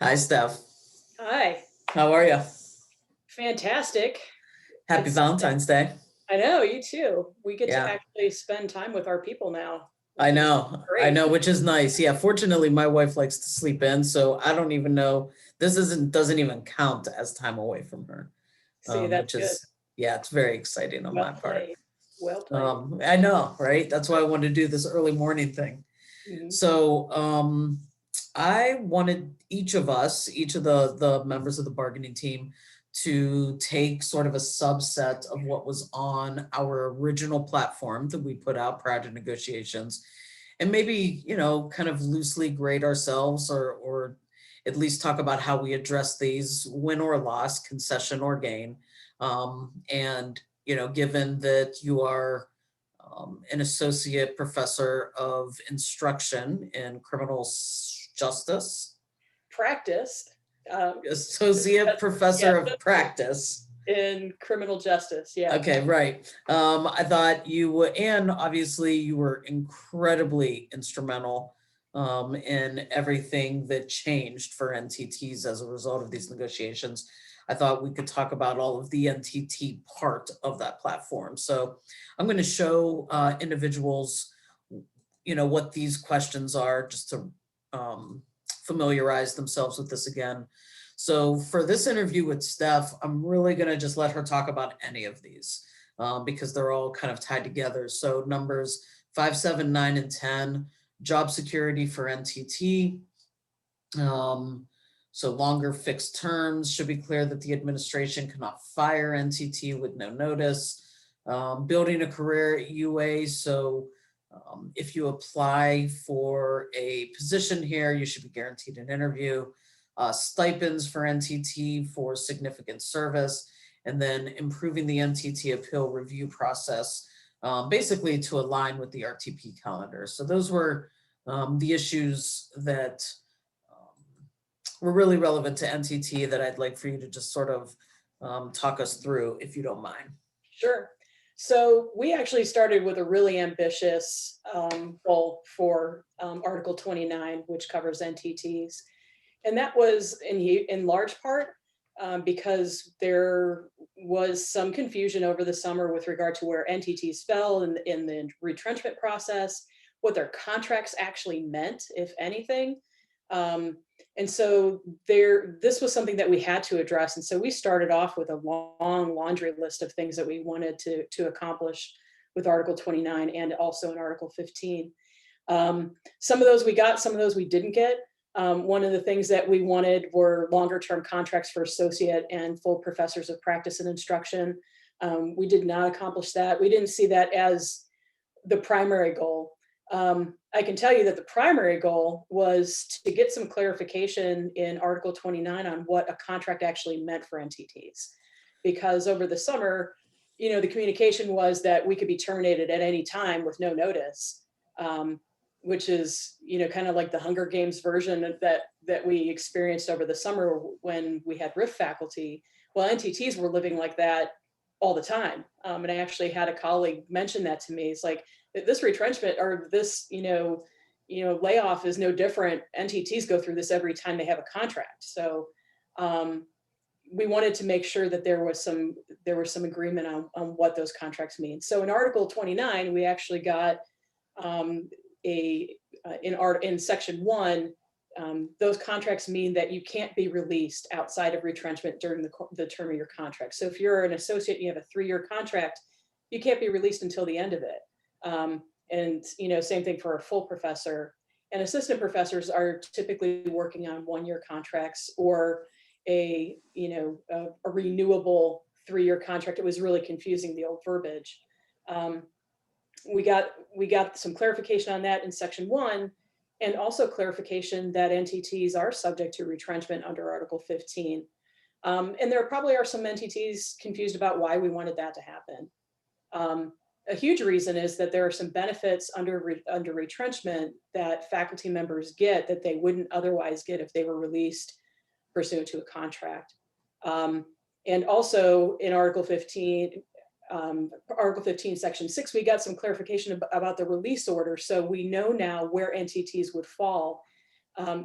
Hi, Steph. Hi, How are you? fantastic. Happy It's, Valentine's Day. I know, you too. We get to Yeah, actually spend time with our people now, I which is know. I great. know, which is nice. Yeah, fortunately, my wife likes to sleep in, so I don't even know. This isn't doesn't even count as time away from her, See, that's which good. is yeah, it's very exciting on my Well part. played. Well played. I know, right? That's why I wanted to do this early morning thing. Mhm. So, I wanted each of us, each of the members of the bargaining team, to take sort of a subset of what was on our original platform that we put out prior to negotiations, and maybe kind of loosely grade ourselves, or at least talk about how we address these, win or loss, concession or gain, and given that you are an associate professor of instruction in justice, Practiced. Um, associate yeah, professor of practice. in criminal justice. Yeah. Okay, right. I thought you would, and obviously you were incredibly instrumental in everything that changed for NTTs as a result of these negotiations. I thought we could talk about all of the NTT part of that platform. So I'm going to show individuals, what these questions are, just to familiarize themselves with this again. So for this interview with Steph, I'm really going to just let her talk about any of these because they're all kind of tied together. So numbers 5, 7, 9, and 10, job security for NTT. So longer fixed terms, should be clear that the administration cannot fire NTT with no notice. Building a career at UA, so if you apply for a position here, you should be guaranteed an interview. Stipends for NTT for significant service, and then improving the NTT Appeal Review Process, basically to align with the RTP calendar. So those were the issues that were really relevant to NTT that I'd like for you to just sort of talk us through, if you don't mind. Sure. So we actually started with a really ambitious goal for Article 29, which covers NTTs. And that was in large part because there was some confusion over the summer with regard to where NTTs fell in the retrenchment process, what their contracts actually meant, if anything. And so this was something that we had to address. And so we started off with a long laundry list of things that we wanted to accomplish with Article 29 and also in Article 15. Some of those we got, some of those we didn't get. One of the things that we wanted were longer term contracts for associate and full professors of practice and instruction. We did not accomplish that. We didn't see that as the primary goal. I can tell you that the primary goal was to get some clarification in Article 29 on what a contract actually meant for NTTs. Because over the summer, the communication was that we could be terminated at any time with no notice. Which is kind of like the Hunger Games version that we experienced over the summer when we had RIF faculty. Well, NTTs were living like that all the time, and I actually had a colleague mention that to me. It's like this retrenchment or this layoff is no different. NTTs go through this every time they have a contract. So we wanted to make sure that there was some agreement on what those contracts mean. So in Article 29, we actually got in section 1, those contracts mean that you can't be released outside of retrenchment during the term of your contract. So if you're an associate and you have a 3-year contract, you can't be released until the end of it. And same thing for a full professor. And assistant professors are typically working on 1-year contracts or a renewable 3-year contract. It was really confusing, the old verbiage. We got some clarification on that in section 1, and also clarification that NTTs are subject to retrenchment under Article 15. And there probably are some NTTs confused about why we wanted that to happen. A huge reason is that there are some benefits under retrenchment that faculty members get that they wouldn't otherwise get if they were released pursuant to a contract. And also in Article 15, Section 6, we got some clarification about the release order. So we know now where NTTs would fall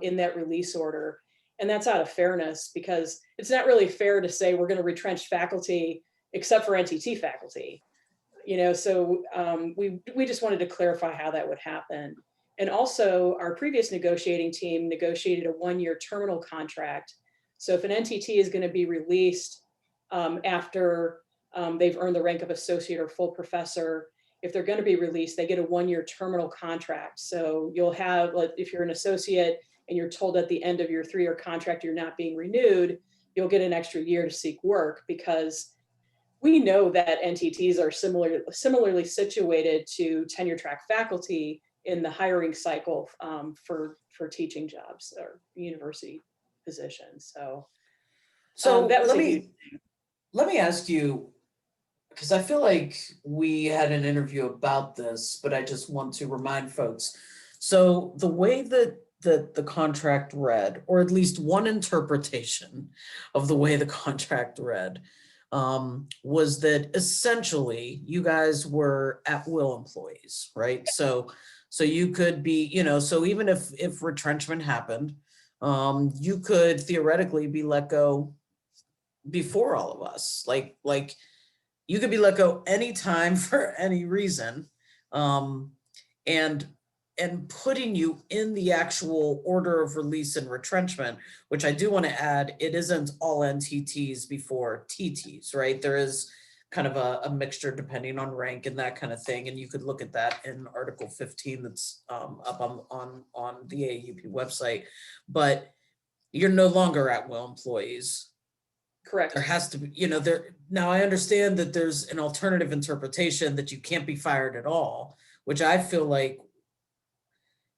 in that release order. And that's out of fairness, because it's not really fair to say we're going to retrench faculty except for NTT faculty. So we just wanted to clarify how that would happen. And also, our previous negotiating team negotiated a 1-year terminal contract. So if an NTT is going to be released after they've earned the rank of associate or full professor, if they're going to be released, they get a 1-year terminal contract. So you'll have, like, if you're an associate and you're told at the end of your 3-year contract you're not being renewed, you'll get an extra year to seek work, because we know that NTTs are similarly situated to tenure track faculty in the hiring cycle for teaching jobs or university positions. So that was let me ask you, because I feel like we had an interview about this, but I just want to remind folks. So the way that the contract read, or at least one interpretation of the way the contract read, was that essentially you guys were at-will employees, right? So you could be, so even if retrenchment happened, you could theoretically be let go before all of us. Like you could be let go anytime for any reason. And putting you in the actual order of release and retrenchment, which I do want to add, it isn't all NTTs before TTs, right? There is kind of a mixture depending on rank and that kind of thing. And you could look at that in Article 15 that's up on the AAUP website. But you're no longer at-will employees. correct. There has to be, now I understand that there's an alternative interpretation that you can't be fired at all, which I feel like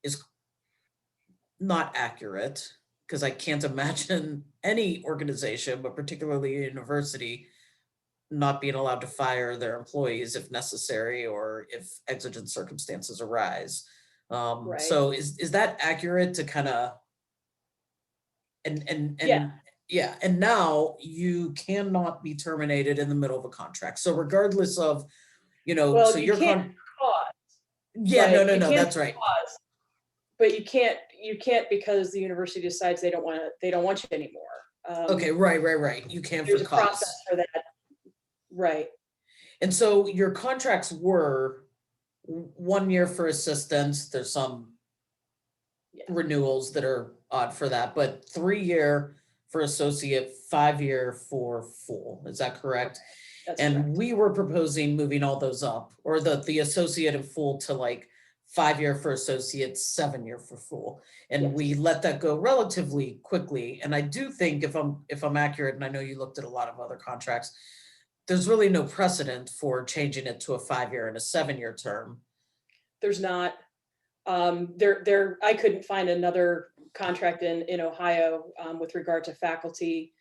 is not accurate, because I can't imagine any organization, but particularly a university, not being allowed to fire their employees if necessary or if exigent circumstances arise. Right. So is that accurate to kind of, and Yeah. and now you cannot be terminated in the middle of a contract. So regardless of, Well, so you your can't pause, yeah, right? no, You can't that's right. pause, but you can't because the university decides they don't want you anymore. Okay, right. You can There's for a process cause. for that, right? And so your contracts were 1 year for assistants. There's some Yeah. renewals that are odd for that, but 3-year for associate, 5-year for full. Is that correct? That's And correct. we were proposing moving all those up, or the associate and full to like 5-year for associates, 7-year for full. And Yes. we let that go relatively quickly. And I do think if I'm accurate, and I know you looked at a lot of other contracts, there's really no precedent for changing it to a 5-year and a 7-year term. There's not. I couldn't find another contract in Ohio with regard to faculty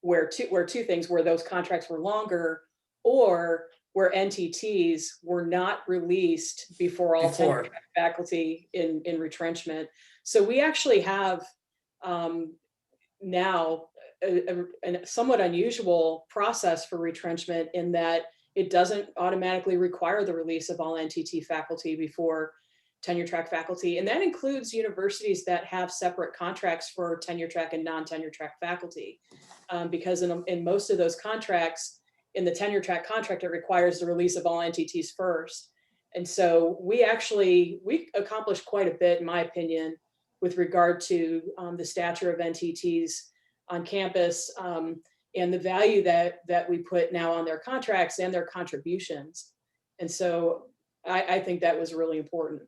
where two things, where those contracts were longer, or where NTTs were not released before all tenure track faculty in retrenchment. So we actually have now a somewhat unusual process for retrenchment, in that it doesn't automatically require the release of all NTT faculty before tenure track faculty. And that includes universities that have separate contracts for tenure track and non-tenure track faculty. Because in most of those contracts, in the tenure track contract, it requires the release of all NTTs first. And so we accomplished quite a bit, in my opinion, with regard to the stature of NTTs on campus, and the value that we put now on their contracts and their contributions. And so I think that was really important.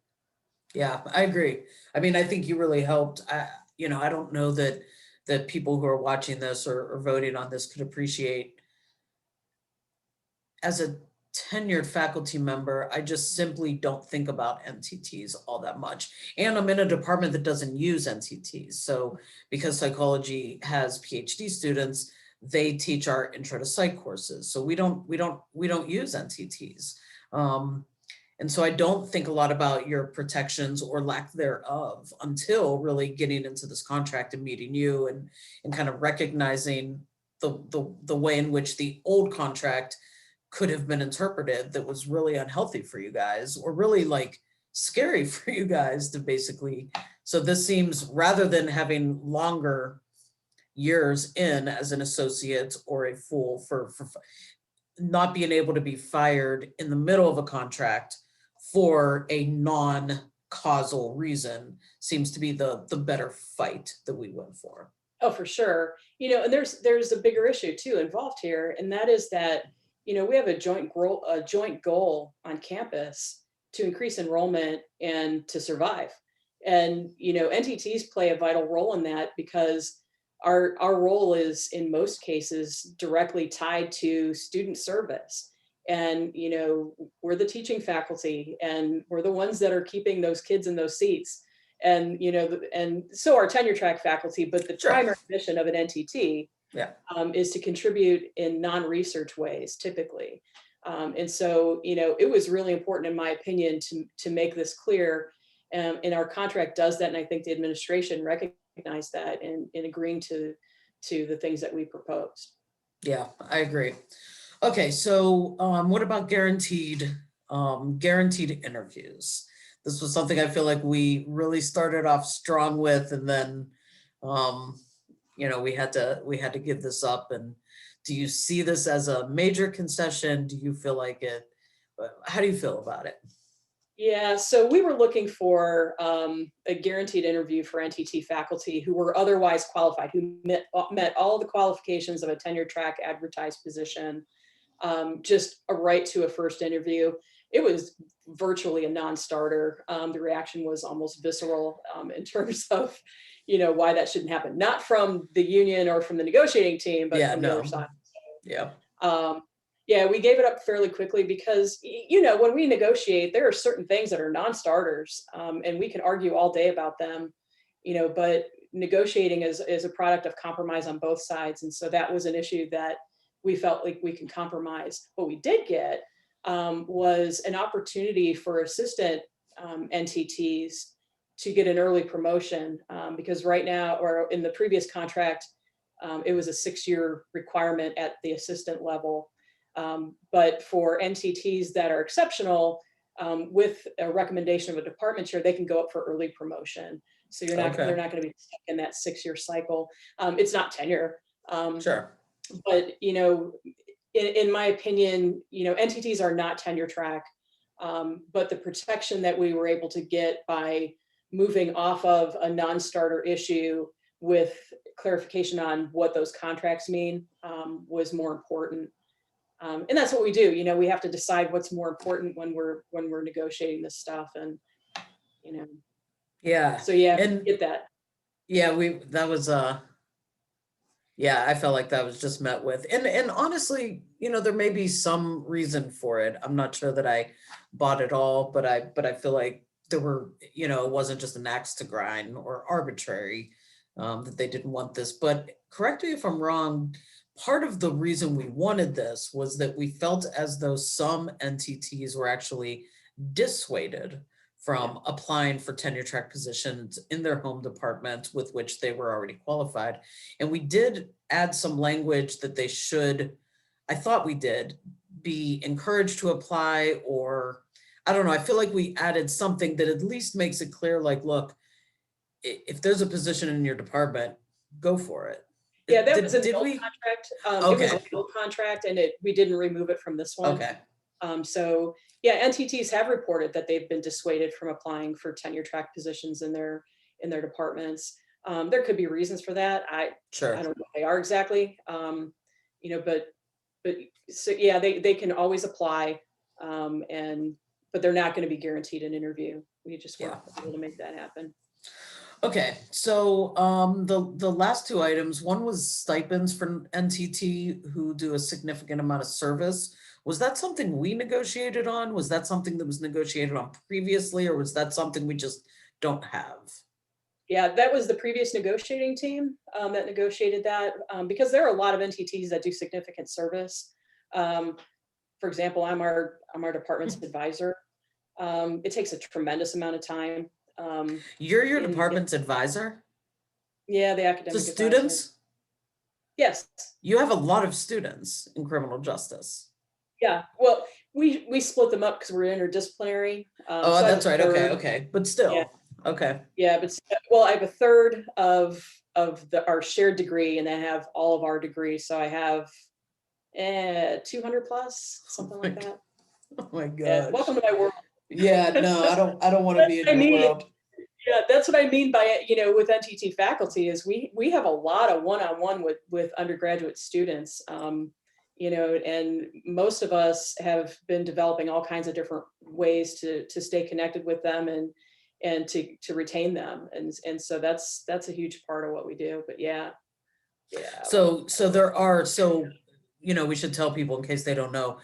Yeah, I agree. I mean, I think you really helped. I don't know that people who are watching this or voting on this could appreciate. As a tenured faculty member, I just simply don't think about NTTs all that much. And I'm in a department that doesn't use NTTs. So because psychology has PhD students, they teach our intro to psych courses. So we don't use NTTs. And so I don't think a lot about your protections or lack thereof until really getting into this contract and meeting you and kind of recognizing the way in which the old contract could have been interpreted that was really unhealthy for you guys, or really like scary for you guys to basically So this seems, rather than having longer years in as an associate or a full for not being able to be fired in the middle of a contract for a non-causal reason seems to be the better fight that we went for. Oh, for sure. And there's a bigger issue too involved here, and that is that, we have a joint goal on campus to increase enrollment and to survive. And, NTTs play a vital role in that, because our role is in most cases directly tied to student service. And, we're the teaching faculty, and we're the ones that are keeping those kids in those seats. And, and so our tenure track faculty, but the primary mission of an NTT is to contribute in non-research ways, typically. And so, it was really important, in my opinion, to make this clear. And our contract does that. And I think the administration recognized that in agreeing to the things that we proposed. Yeah, I agree. Okay, so what about guaranteed interviews? This was something I feel like we really started off strong with, and then we had to give this up. And do you see this as a major concession? Do you feel like it? How do you feel about it? Yeah, so we were looking for a guaranteed interview for NTT faculty who were otherwise qualified, who met all the qualifications of a tenure track advertised position, just a right to a first interview. It was virtually a non-starter. The reaction was almost visceral in terms of, why that shouldn't happen. Not from the union or from the negotiating team, but from the other side. Yeah. Yeah, we gave it up fairly quickly because, when we negotiate, there are certain things that are non-starters, and we can argue all day about them, but negotiating is a product of compromise on both sides. And so that was an issue that we felt like we can compromise. What we did get was an opportunity for assistant NTTs to get an early promotion, because right now, or in the previous contract, it was a 6-year requirement at the assistant level. But for NTTs that are exceptional, with a recommendation of a department chair, they can go up for early promotion. So they're not going to be stuck in that 6-year cycle. It's not tenure. Sure. But, in my opinion, NTTs are not tenure track, but the protection that we were able to get by moving off of a non-starter issue with clarification on what those contracts mean was more important. And that's what we do. We have to decide what's more important when we're negotiating this stuff. And, yeah. So yeah, and get that. Yeah, I felt like that was just met with, and honestly, there may be some reason for it. I'm not sure that I bought it all, but I feel like there were, it wasn't just an axe to grind or arbitrary, that they didn't want this. But correct me if I'm wrong, part of the reason we wanted this was that we felt as though some NTTs were actually dissuaded from applying for tenure track positions in their home department with which they were already qualified. And we did add some language that they should, I thought we did, be encouraged to apply, or I don't know, I feel like we added something that at least makes it clear, like, look, if there's a position in your department, go for it. Yeah, that was an old contract. Okay. It was an old contract, and we didn't remove it from this one. Okay. So yeah, NTTs have reported that they've been dissuaded from applying for tenure track positions in their departments. There could be reasons for that. I don't know what they are exactly. But so yeah, they can always apply, but they're not going to be guaranteed an interview. We just weren't able to make that happen. Okay, so the last two items, one was stipends for NTT who do a significant amount of service. Was that something we negotiated on? Was that something that was negotiated on previously, or was that something we just don't have? Yeah, that was the previous negotiating team that negotiated that, because there are a lot of NTTs that do significant service. For example, I'm our department's advisor. It takes a tremendous amount of time. You're your department's advisor? Yeah, the academic advisor. Students? Yes. You have a lot of students in criminal justice. Yeah, well, we split them up because we're interdisciplinary. Oh, so that's right. Okay. But still. Okay. Yeah, but well, I have a third of our shared degree, and I have all of our degrees. So I have 200 plus, something like that. Oh my Yeah, gosh. welcome to my world. Yeah, no, I don't want to That's be in what I your mean. world. Yeah, that's what I mean by it. With NTT faculty is we have a lot of one-on-one with undergraduate students. And most of us have been developing all kinds of different ways to stay connected with them and to retain them. And so that's a huge part of what we do. But yeah. So there are, we should tell people in case they don't know,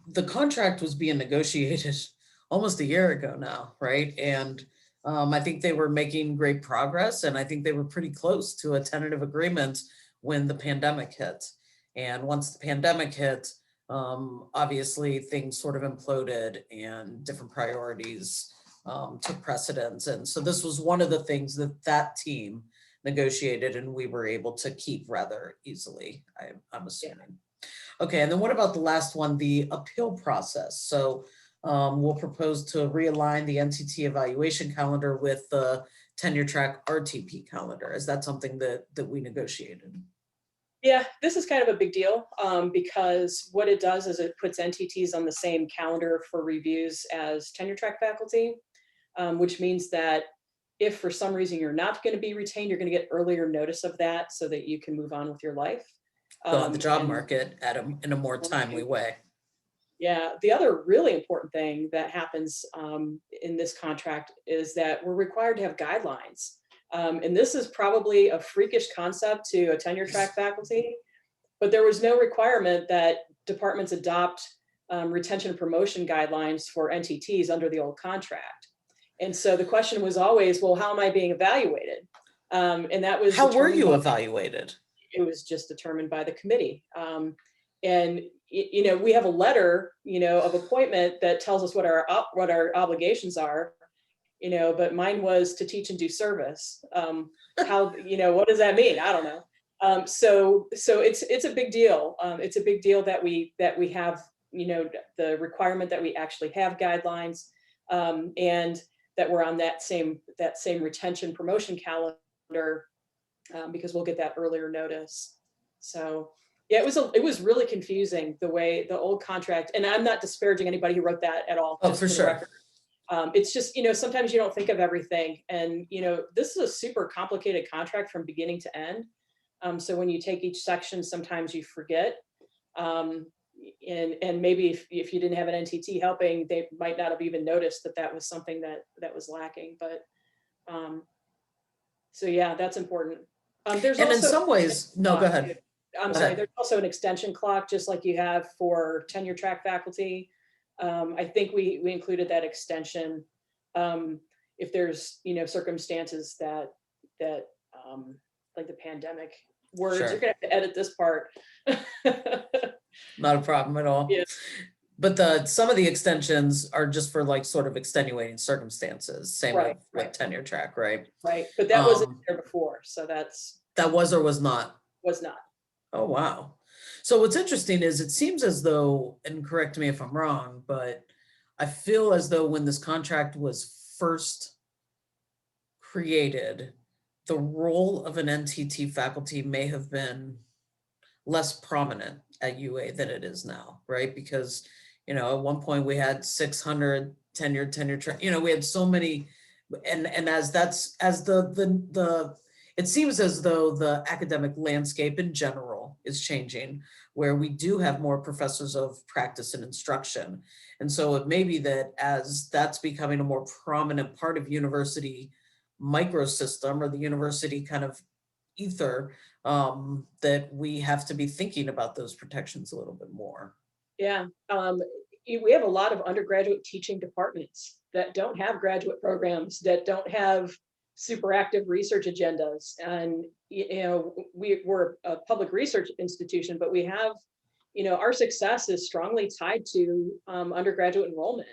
the contract was being negotiated almost a year ago now, right? And I think they were making great progress, and I think they were pretty close to a tentative agreement when the pandemic hit. And once the pandemic hit, obviously things sort of imploded and different priorities took precedence. And so this was one of the things that team negotiated and we were able to keep rather easily, I'm assuming. Okay, and then what about the last one, the appeal process? So we'll propose to realign the NTT evaluation calendar with the tenure track RTP calendar. Is that something that we negotiated? Yeah, this is kind of a big deal because what it does is it puts NTTs on the same calendar for reviews as tenure track faculty, which means that if for some reason you're not going to be retained, you're going to get earlier notice of that so that you can move on with your life. Go on the job And market in a more timely way. yeah, the other really important thing that happens in this contract is that we're required to have guidelines. And this is probably a freakish concept to a tenure track faculty, but there was no requirement that departments adopt retention and promotion guidelines for NTTs under the old contract. And so the question was always, well, how am I being evaluated? And that was How were you by, evaluated? it was just determined by the committee. And we have a letter, of appointment that tells us what our obligations are, but mine was to teach and do service. How, what does that mean? I don't know. So it's a big deal. It's a big deal that we have, the requirement that we actually have guidelines, and that we're on that same retention promotion calendar, because we'll get that earlier notice. So yeah, it was really confusing the way the old contract, and I'm not disparaging anybody who wrote that at all. Oh, Just for for the sure. record. It's just, sometimes you don't think of everything, and this is a super complicated contract from beginning to end. So when you take each section, sometimes you forget. And maybe if you didn't have an NTT helping, they might not have even noticed that was something that was lacking. But so yeah, that's important. There's And in also some ways, no, go ahead. I'm sorry, there's also an extension clock, just like you have for tenure track faculty. I think we included that extension if there's circumstances that like the pandemic. Words, Sure. you're gonna have to edit this part. Not a problem at all. Yeah. But some of the extensions are just for like sort of extenuating circumstances. Same Right, with right. tenure track, right? Right, but that wasn't there before, so that was or was not. Was not. Oh, wow. So what's interesting is it seems as though, and correct me if I'm wrong, but I feel as though when this contract was first created, the role of an NTT faculty may have been less prominent at UA than it is now, right? Because, at one point we had 600 tenure track, we had so many, and as it seems as though the academic landscape in general is changing, where we do have more professors of practice and instruction. And so it may be that as that's becoming a more prominent part of university microsystem or the university kind of ether, that we have to be thinking about those protections a little bit more. Yeah, we have a lot of undergraduate teaching departments that don't have graduate programs, that don't have super active research agendas. And, we're a public research institution, but we have, our success is strongly tied to undergraduate enrollment.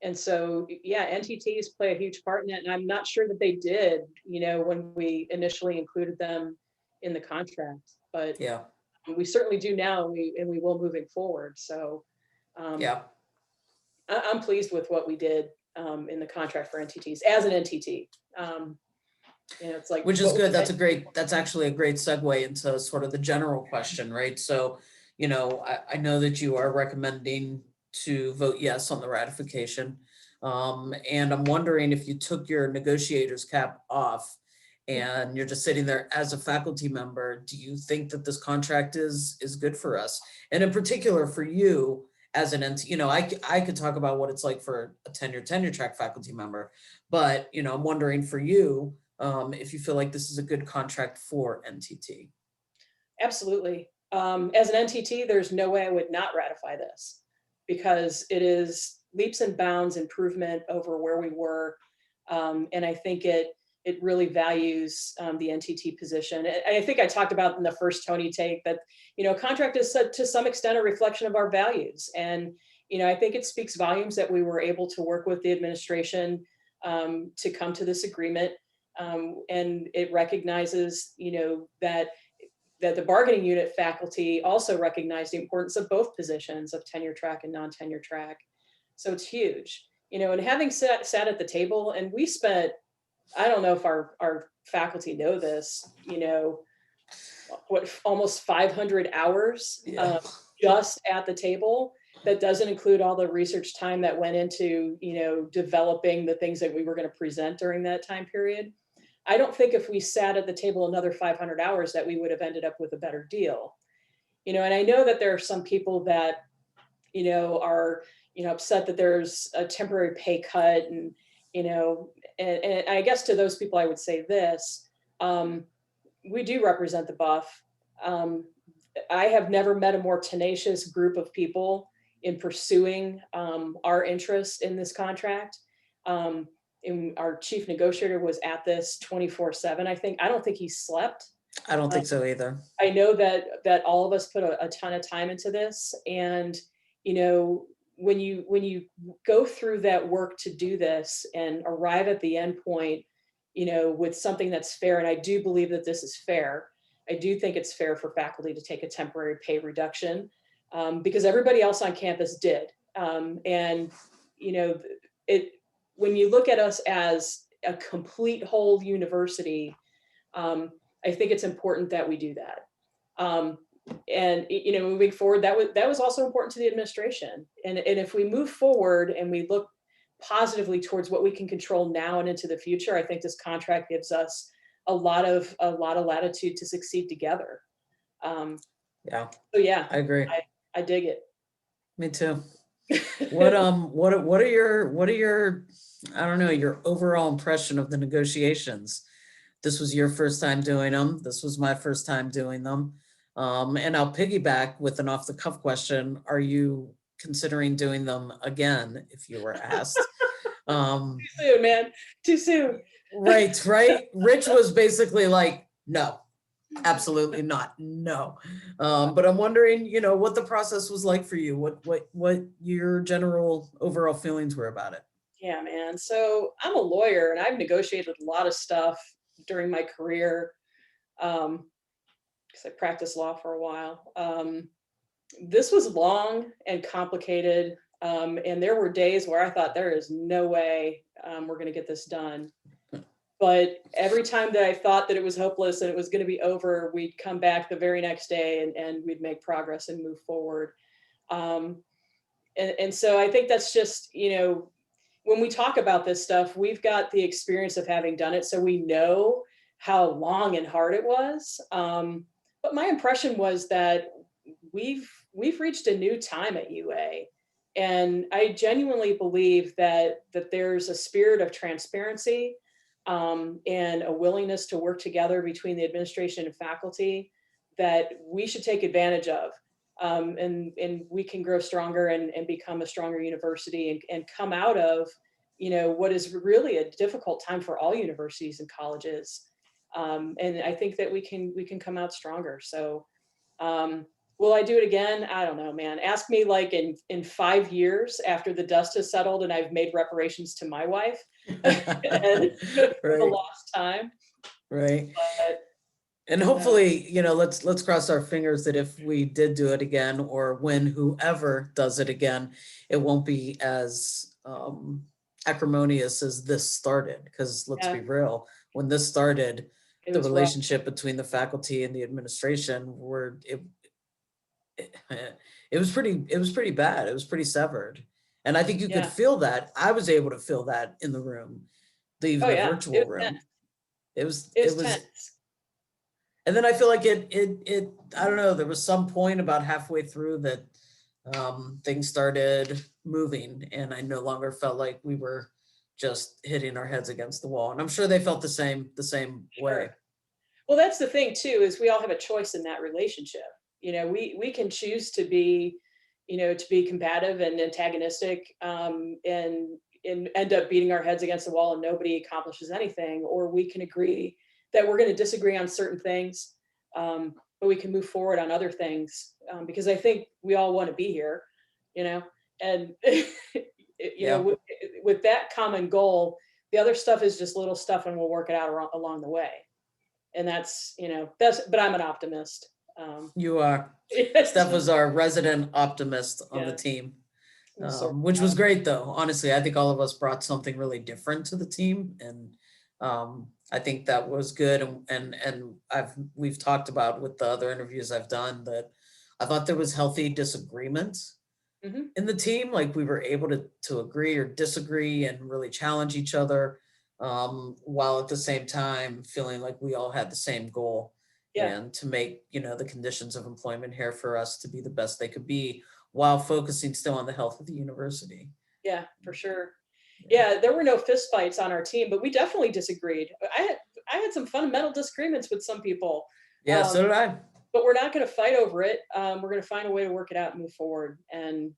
And so, yeah, NTTs play a huge part in that. And I'm not sure that they did, when we initially included them in the contract, but yeah, we certainly do now, and we will moving forward. So yeah, I'm pleased with what we did in the contract for NTTs as an NTT. It's like, which is good. That's actually a great segue into sort of the general question, right? So, I know that you are recommending to vote yes on the ratification. And I'm wondering if you took your negotiator's cap off and you're just sitting there as a faculty member, do you think that this contract is good for us? And in particular for you as an NT, I could talk about what it's like for a tenure track faculty member, but, I'm wondering for you, if you feel like this is a good contract for NTT. Absolutely. As an NTT, there's no way I would not ratify this, because it is leaps and bounds improvement over where we were. And I think it really values the NTT position. I think I talked about in the first Toni take that, contract is to some extent a reflection of our values. And, I think it speaks volumes that we were able to work with the administration to come to this agreement. And it recognizes, that the bargaining unit faculty also recognize the importance of both positions of tenure track and non-tenure track. So it's huge, and having sat at the table, and we spent, I don't know if our faculty know this, almost 500 hours just at the table. That doesn't include all the research time that went into, developing the things that we were going to present during that time period. I don't think if we sat at the table another 500 hours that we would have ended up with a better deal. And I know that there are some people that, are, upset that there's a temporary pay cut and, and I guess to those people, I would say this, we do represent the buff. I have never met a more tenacious group of people in pursuing our interest in this contract. And our chief negotiator was at this 24/7. I don't think he slept. I don't think so either. I know that all of us put a ton of time into this. And, when you go through that work to do this and arrive at the end point, with something that's fair, and I do believe that this is fair. I do think it's fair for faculty to take a temporary pay reduction because everybody else on campus did. And, when you look at us as a complete whole university, I think it's important that we do that. And moving forward, that was also important to the administration. And if we move forward and we look positively towards what we can control now and into the future, I think this contract gives us a lot of latitude to succeed together. Yeah. So yeah, I agree. I dig it. Me too. What are your I don't know, your overall impression of the negotiations? This was your first time doing them. This was my first time doing them. And I'll piggyback with an off the cuff question. Are you considering doing them again if you were asked? Too soon, man. Too soon. Right. Rich was basically like, no. Absolutely not. No. But I'm wondering, what the process was like for you, what your general overall feelings were about it. Yeah, man. So I'm a lawyer and I've negotiated a lot of stuff during my career because I practiced law for a while. This was long and complicated. And there were days where I thought there is no way we're going to get this done. But every time that I thought that it was hopeless and it was going to be over, we'd come back the very next day and we'd make progress and move forward. And so I think that's just, when we talk about this stuff, we've got the experience of having done it. So we know how long and hard it was. But my impression was that we've reached a new time at UA. And I genuinely believe that there's a spirit of transparency and a willingness to work together between the administration and faculty that we should take advantage of. And we can grow stronger and become a stronger university and come out of, what is really a difficult time for all universities and colleges. And I think that we can come out stronger. So will I do it again? I don't know, man. Ask me like in 5 years after the dust has settled and I've made reparations to my wife and for the lost time. Right. But, and hopefully, let's cross our fingers that if we did do it again, or when whoever does it again, it won't be as acrimonious as this started, because let's Yeah, be real, when this started, it the was rough. relationship between the faculty and the administration it, it was pretty bad. It was pretty severed. And I think you could Yeah. feel that. I was able to feel that in the room, even Oh the yeah. It virtual was tense. room. It It was was, tense. and then I feel like I don't know, there was some point about halfway through that things started moving, and I no longer felt like we were just hitting our heads against the wall. And I'm sure they felt the same way. Sure. Well, that's the thing too, is we all have a choice in that relationship. We can choose to be, to be combative and antagonistic, and end up beating our heads against the wall and nobody accomplishes anything, or we can agree that we're going to disagree on certain things, but we can move forward on other things, because I think we all want to be here, you know, and Yeah, with that common goal, the other stuff is just little stuff, and we'll work it out along the way. And but I'm an optimist. you are. It's Steph was just, our resident optimist on the yeah, team, we'll sort which it was out. great though. Honestly, I think all of us brought something really different to the team, and I think that was good. And we've talked about with the other interviews I've done that I thought there was healthy disagreement Mhm. in the team. Like we were able to agree or disagree and really challenge each other, while at the same time feeling like we all had the same goal, Yeah, and to make, the conditions of employment here for us to be the best they could be, while focusing still on the health of the university. yeah, for sure. Yeah. Yeah, there were no fist fights on our team, but we definitely disagreed. I had some fundamental disagreements with some people, Yeah, so um, did I. but we're not going to fight over it. We're going to find a way to work it out and move forward. And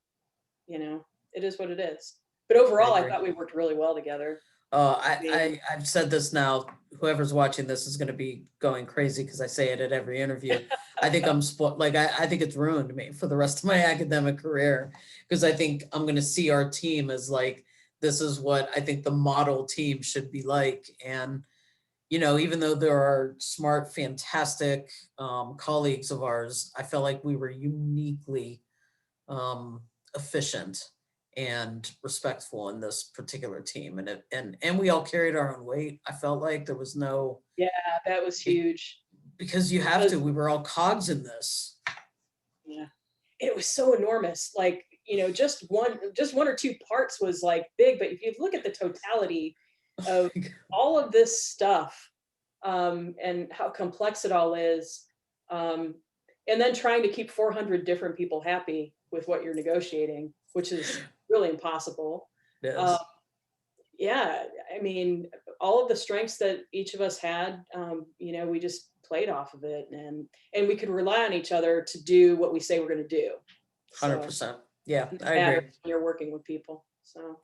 it is what it is. But I overall, I agree. thought we worked really well together. I mean, I've said this now. Whoever's watching this is going to be going crazy because I say it at every interview. I think I'm like I think it's ruined me for the rest of my academic career, because I think I'm going to see our team as like, this is what I think the model team should be like. And even though there are smart, fantastic colleagues of ours, I felt like we were uniquely um, efficient and respectful in this particular team, and we all carried our own weight. I felt like there was no, yeah, that was huge. because you have to. Because We were all cogs in this. yeah, it was so enormous. Like, just one or two parts was like big, but if you look at the totality of all of this stuff, and how complex it all is, um, and then trying to keep 400 different people happy with what you're negotiating, which is really impossible. Um, Yes, yeah, I mean, all of the strengths that each of us had, we just played off of it, and we could rely on each other to do what we say we're going to do. So 100%. Yeah, it I agree. matters when you're working with people. So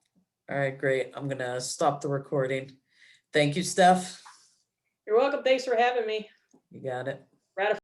All right, great. I'm gonna stop the recording. Thank you, Steph. you're welcome. Thanks for having me. You got it. Ratify